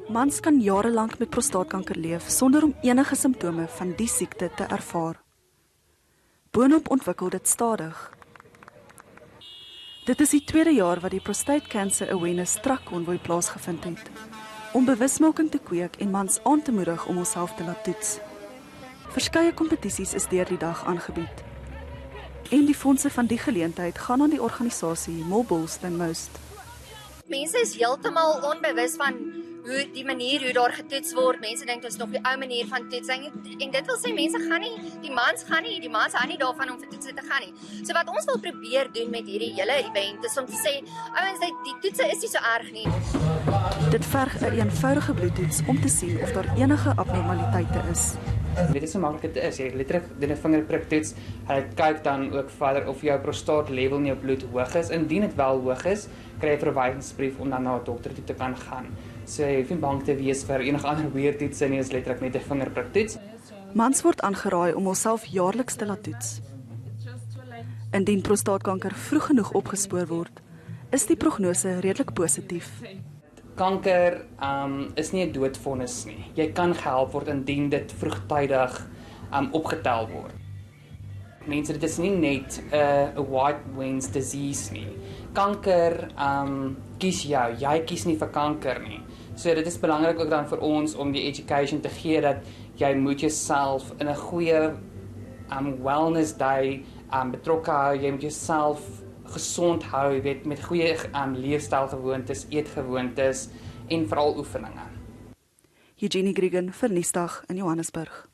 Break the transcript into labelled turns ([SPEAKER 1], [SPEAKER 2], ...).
[SPEAKER 1] Mans kan jarelank met prostaatkanker leef sonder om enige simptome van die siekte te ervaar. Boonop ontwikkel dit stadig. Dit is die tweede jaar wat die Prostate Cancer Awareness Truck Convoy plaasgevind het, om bewusmaking te kweek en mans aan te moedig om homself te laat toets. Verskeie kompetisies is deur die dag aangebied. En die fondse van die geleentheid gaan aan die organisasie More Bulls Than Most.
[SPEAKER 2] Mense is heeltemal onbewus van die manier hoe daar getoets word. Mense dink dit is nog die ou manier van toetsing en dit wil sê mense gaan nie, die mans hou nie daarvan om vir toetse te gaan nie. So wat ons wil probeer doen met hierdie hele event is om te sê, ouens, die toetse is nie so erg nie.
[SPEAKER 1] Dit verg 'n eenvoudige bloedtoets om te sien of daar enige abnormaliteite is.
[SPEAKER 3] Dit is so maklik dit is. Jy letterlik doen 'n vingerpriktoets. Hulle kyk dan ook verder of jou prostaatlevel in jou bloed hoog is. Indien dit wel hoog is, kry jy 'n verwysingsbrief om dan na 'n dokter toe te kan gaan. So jy hoef nie bang te wees vir enige ander weertoetse nie, is letterlik net 'n vingerpriktoets.
[SPEAKER 1] Mans word aangeraai om hulself jaarliks te laat toets. Indien prostaatkanker vroeg genoeg opgespoor word, is die prognose redelik positief.
[SPEAKER 3] Kanker is nie 'n doodvonnis nie. Jy kan gehelp word indien dit vroegtydig opgetel word. Mense, dit is nie net 'n white wings disease nie. Kanker kies jou. Jy kies nie vir kanker nie. So dit is belangrik ook dan vir ons om die education te gee dat jy moet jouself in 'n goeie wellness day betrokke hou. Jy moet jouself gesond hou, jy weet, met goeie leefstylgewoontes, eetgewoontes en veral oefeninge.
[SPEAKER 1] Eugenie Griegen vir Nuusdag in Johannesburg.